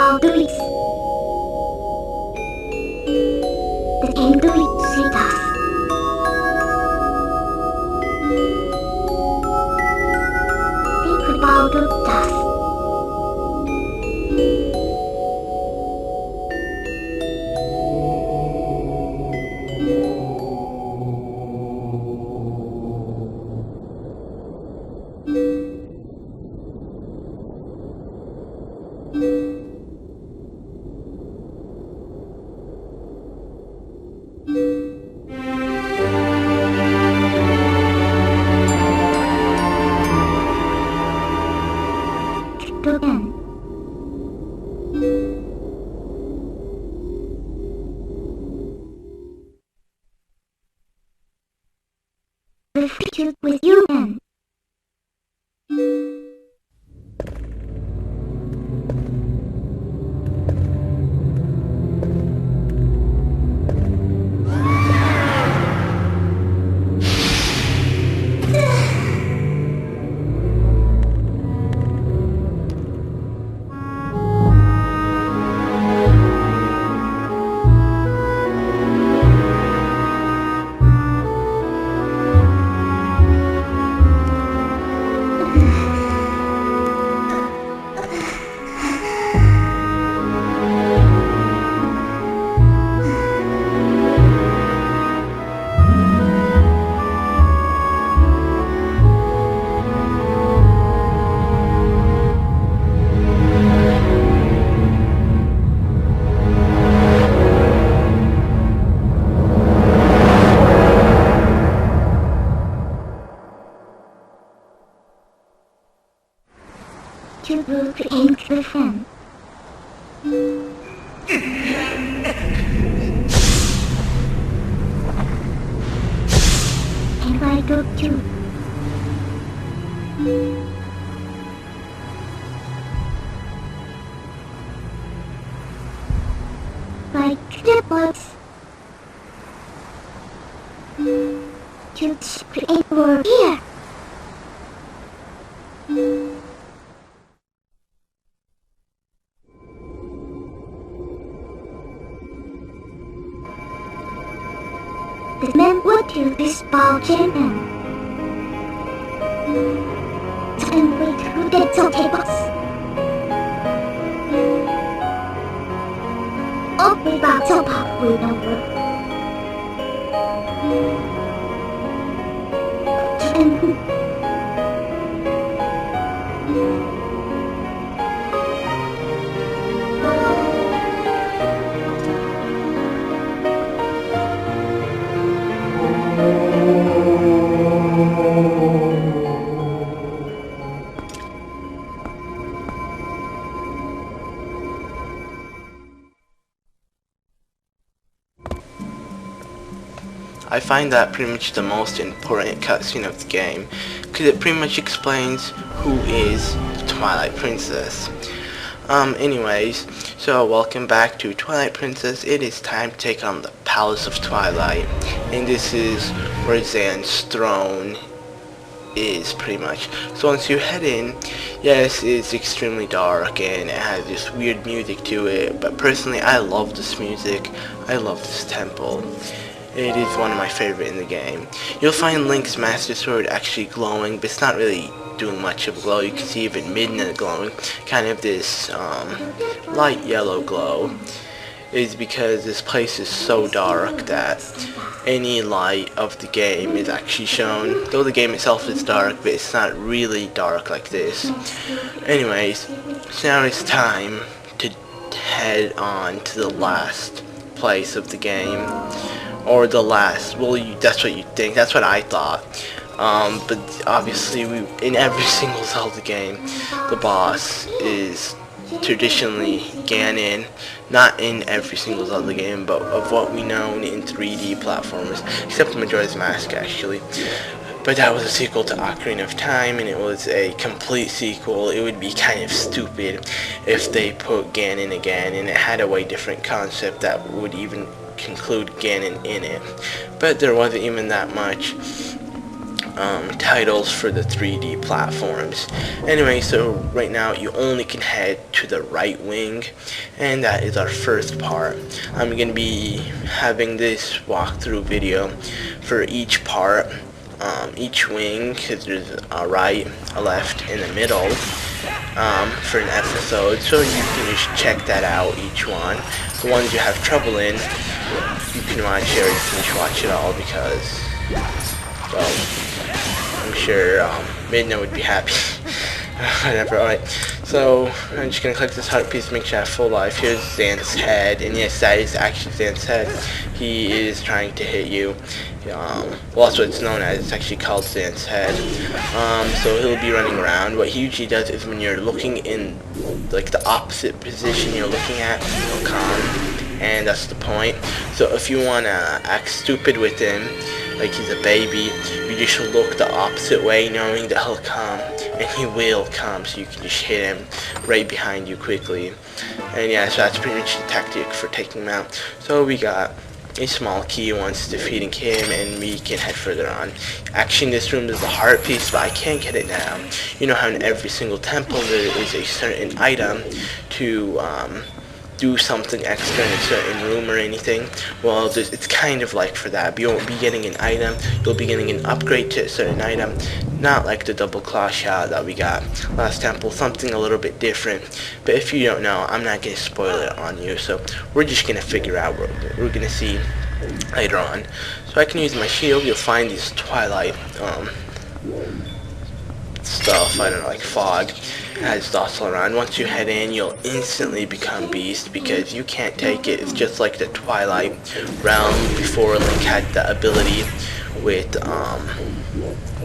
boundaries. The angry Zetas. Sacred boundary dust. Again. The future with you then. To create the fan. And I go too. Like the bugs. To create more here. The men would do this ball champion. And wait who gets on tables. Oh, we got some pop we number. And I find that pretty much the most important cutscene of the game, because it pretty much explains who is Twilight Princess. Anyways, so welcome back to Twilight Princess. It is time to take on the Palace of Twilight, and this is where Zant's throne is pretty much. So once you head in, yes, it's extremely dark and it has this weird music to it, but personally I love this music. I love this temple. It is one of my favorite in the game. You'll find Link's Master Sword actually glowing, but it's not really doing much of a glow. You can see even Midna glowing, kind of this light yellow glow. Is because this place is so dark that any light of the game is actually shown. Though the game itself is dark, but it's not really dark like this. Anyways, so now it's time to head on to the last place of the game. Or the last, well, that's what you think, that's what I thought. But obviously, in every single Zelda game, the boss is traditionally Ganon. Not in every single Zelda game, but of what we know in 3D platformers, except for Majora's Mask, actually. But that was a sequel to Ocarina of Time, and it was a complete sequel. It would be kind of stupid if they put Ganon again, and it had a way different concept that would even conclude Ganon in it. But there wasn't even that much. titles for the 3D platforms. Anyway, so right now you only can head to the right wing, and that is our first part. I'm going to be having this walkthrough video for each part, each wing, because there's a right, a left, and a middle, for an episode, so you can just check that out, each one. The ones you have trouble in, you can watch it, or you can just watch it all, because, well, I'm sure Midna would be happy. Whatever, alright. So, I'm just gonna click this heart piece, make sure I have full life. Here's Zant's head, and yes, that is actually Zant's head. He is trying to hit you. Well, that's what it's known as. It's actually called Zant's head. So he'll be running around. What he usually does is when you're looking in, like, the opposite position you're looking at, he'll come, and that's the point. So if you wanna act stupid with him, like he's a baby, you just look the opposite way, knowing that he'll come, and he will come, so you can just hit him right behind you quickly. And yeah, so that's pretty much the tactic for taking him out. So we got a small key once defeating him, and we can head further on. Actually, in this room there's a heart piece, but I can't get it now. You know how in every single temple there is a certain item to do something extra in a certain room or anything? Well, it's kind of like for that. You won't be getting an item, you'll be getting an upgrade to a certain item, not like the double claw shot that we got last temple, something a little bit different. But if you don't know, I'm not going to spoil it on you, so we're just going to figure out what we're going to see later on. So I can use my shield. You'll find these Twilight stuff, I don't know, like fog, has dots all around. Once you head in, you'll instantly become Beast, because you can't take it. It's just like the Twilight realm before Link had the ability with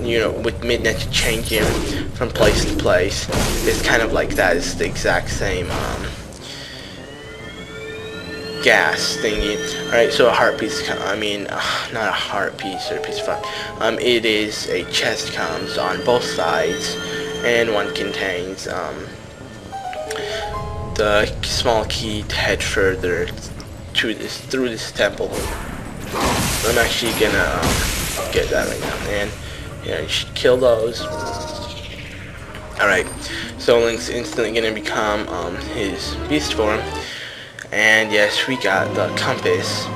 you know, with Midna to change him from place to place. It's kind of like that. It's the exact same gas thingy. Alright, so a heart piece, I mean, not a heart piece or a piece of fun. It is a chest comes on both sides, and one contains the small key to head further to through this temple. I'm actually gonna get that right now, and yeah, you should kill those. Alright, so Link's instantly gonna become his beast form. And yes, we got the compass.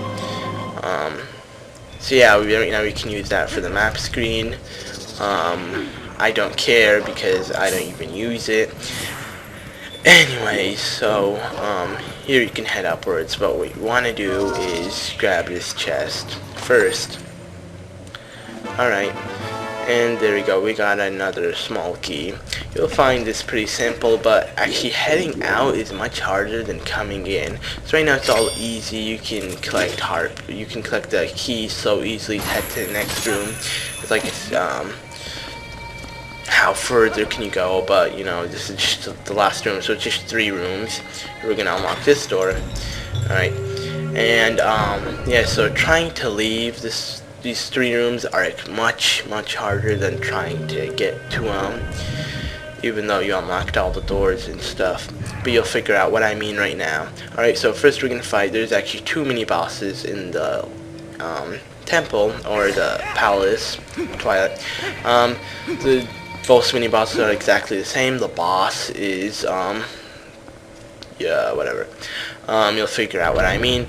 So yeah, right now we can use that for the map screen. I don't care because I don't even use it. Anyway, so here you can head upwards, but what you want to do is grab this chest first. Alright, and there we go, we got another small key. You'll find this pretty simple, but actually heading out is much harder than coming in. So right now it's all easy. You can collect the keys so easily to head to the next room. It's like it's how further can you go, but you know, this is just the last room, so it's just 3 rooms. We're gonna unlock this door. Alright, and yeah, so trying to leave these 3 rooms are much harder than trying to get to them, even though you unlocked all the doors and stuff. But you'll figure out what I mean right now. Alright, so first we're gonna fight. There's actually 2 mini bosses in the temple, or the palace, Twilight. Both mini bosses are exactly the same. The boss is yeah, whatever. You'll figure out what I mean.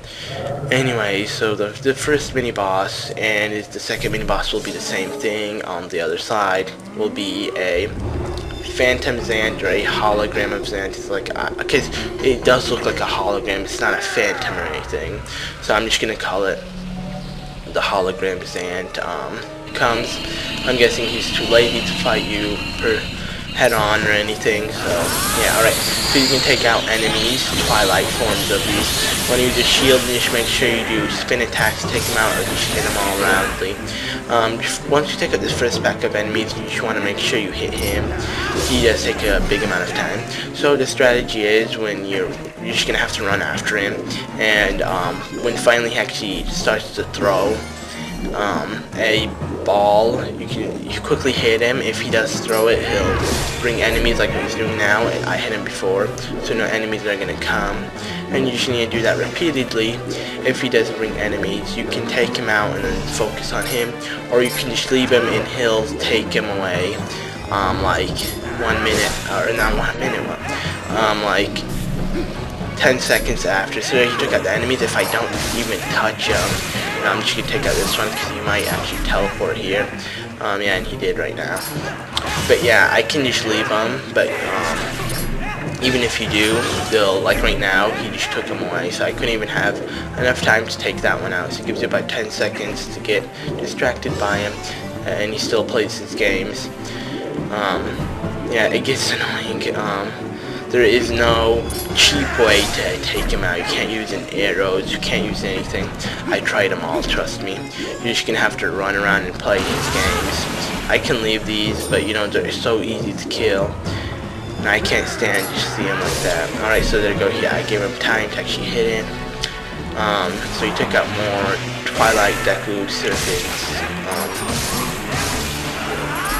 Anyway, so the first mini boss and the second mini boss will be the same thing. On the other side will be a phantom Zant, or a hologram of Zant. It's like, because it does look like a hologram, it's not a phantom or anything. So I'm just gonna call it the hologram Zant. Comes. I'm guessing he's too lazy to fight you head on or anything, so yeah, alright. So you can take out enemies, Twilight forms of these. When you use your shield, just make sure you do spin attacks to take them out, or just hit them all roundly. Once you take out this first pack of enemies, you just want to make sure you hit him. He does take a big amount of time. So the strategy is, when you're just gonna have to run after him, and when finally he actually starts to throw, a ball. You quickly hit him. If he does throw it, he'll bring enemies like what he's doing now, and I hit him before, so no enemies are gonna come. And you just need to do that repeatedly. If he doesn't bring enemies, you can take him out and then focus on him, or you can just leave him and he'll take him away. Like 1 minute, or not 1 minute, like 10 seconds after. So he took out the enemies. If I don't even touch him, I'm just gonna take out this one because he might actually teleport here. Yeah, and he did right now. But yeah, I can just leave him. But even if you do, they'll, like right now, he just took him away. So I couldn't even have enough time to take that one out. So it gives you about 10 seconds to get distracted by him, and he still plays his games. Yeah, it gets annoying. There is no cheap way to take him out. You can't use any arrows, you can't use anything. I tried them all, trust me. You're just gonna have to run around and play his games. I can leave these, but you know, they're so easy to kill. And I can't stand to see him like that. Alright, so there you go. Yeah, I gave him time to actually hit him. So he took out more Twilight Serpents.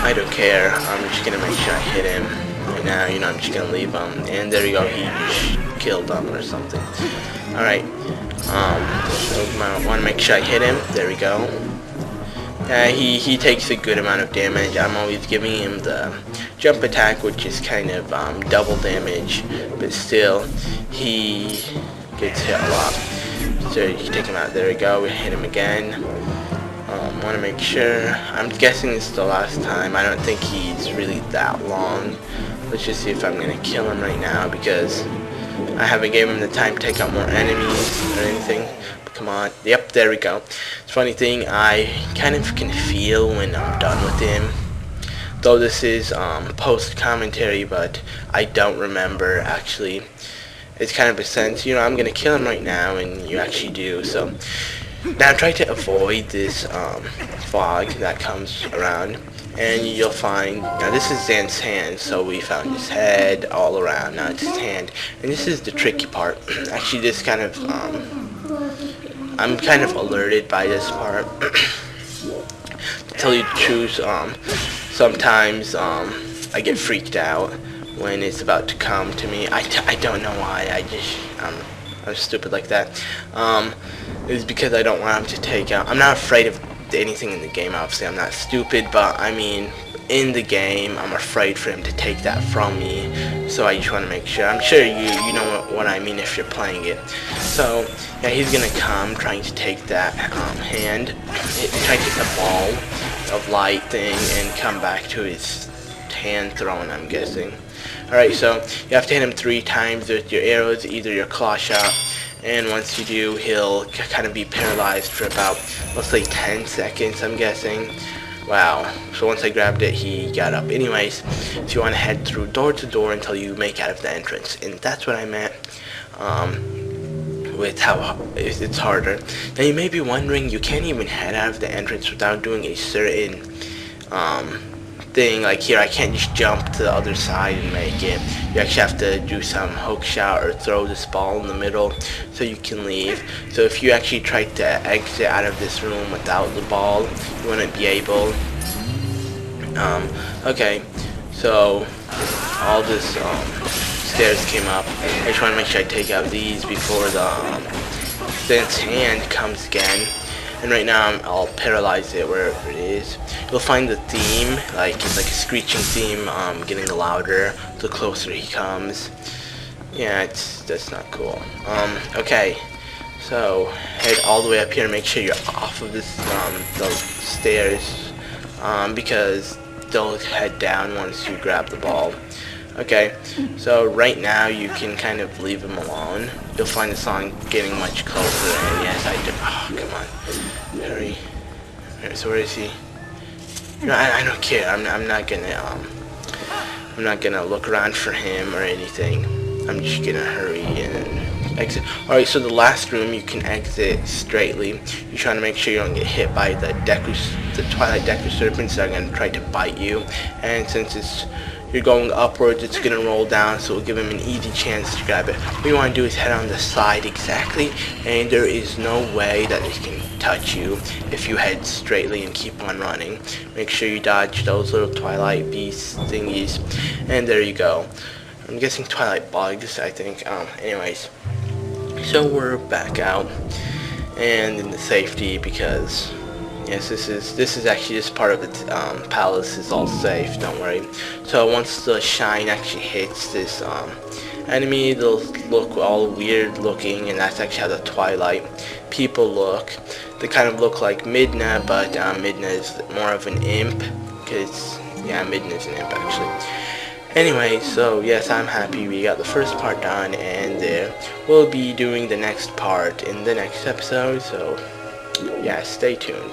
I don't care. I'm just gonna make sure I hit him. Right now, you know, I'm just gonna leave him. And there you go, he just killed him or something. Alright. So I wanna make sure I hit him. There we go. Yeah, he takes a good amount of damage. I'm always giving him the jump attack, which is kind of double damage, but still he gets hit a lot. So you take him out. There we go. We hit him again. Want to make sure. I'm guessing this is the last time. I don't think he's really that long. Let's just see if I'm gonna kill him right now, because I haven't given him the time to take out more enemies or anything. But come on. Yep, there we go. Funny thing, I kind of can feel when I'm done with him. Though this is post commentary, but I don't remember actually. It's kind of a sense, you know, I'm gonna kill him right now, and you actually do. So now try to avoid this fog that comes around, and you'll find, now this is Zant's hand, so we found his head all around. Now it's his hand, and this is the tricky part. Actually, this kind of I'm kind of alerted by this part. To tell you the truth, sometimes I get freaked out when it's about to come to me. I don't know why. I'm stupid like that. It's because I don't want him to take out. I'm not afraid of anything in the game, obviously. I'm not stupid, but I mean, in the game, I'm afraid for him to take that from me. So I just want to make sure. I'm sure you know what I mean if you're playing it. So yeah, he's gonna come trying to take that hand, try to take the ball of light thing and come back to his hand throwing, I'm guessing. Alright, so you have to hit him 3 times with your arrows, either your claw shot, and once you do, he'll kind of be paralyzed for about, let's say 10 seconds, I'm guessing. Wow. So once I grabbed it, he got up. Anyways, so you want to head through door to door until you make out of the entrance, and that's what I meant with how it's harder. Now you may be wondering, you can't even head out of the entrance without doing a certain thing. Like here, I can't just jump to the other side and make it. You actually have to do some hook shot or throw this ball in the middle so you can leave. So if you actually try to exit out of this room without the ball, you wouldn't be able. Okay, so all this stairs came up. I just want to make sure I take out these before the Zant's hand comes again. And right now I'll paralyze it wherever it is. You'll find the theme, like it's like a screeching theme, getting louder the closer he comes. Yeah, that's not cool. Okay, so head all the way up here and make sure you're off of this those stairs, because they'll head down once you grab the ball. Okay, so right now you can kind of leave him alone. You'll find the song getting much closer, and yes, I do. Oh, come on, hurry. Alright, so where is he? No, I don't care. I'm not gonna look around for him or anything. I'm just gonna hurry and exit. Alright, so the last room you can exit straightly. You're trying to make sure you don't get hit by the Twilight Serpents that are gonna try to bite you. And since it's you're going upwards, it's gonna roll down, so it'll give him an easy chance to grab it. What you want to do is head on the side exactly, and there is no way that it can touch you if you head straightly and keep on running. Make sure you dodge those little Twilight beast thingies, and there you go. I'm guessing Twilight bugs, I think. Anyways, so we're back out and in the safety because yes, this is actually just part of the palace is all safe. Don't worry. So once the shine actually hits this enemy, they'll look all weird looking, and that's actually how the Twilight people look. They kind of look like Midna, but Midna is more of an imp, because yeah, Midna is an imp actually. Anyway, so yes, I'm happy we got the first part done, and we'll be doing the next part in the next episode, so yeah, stay tuned.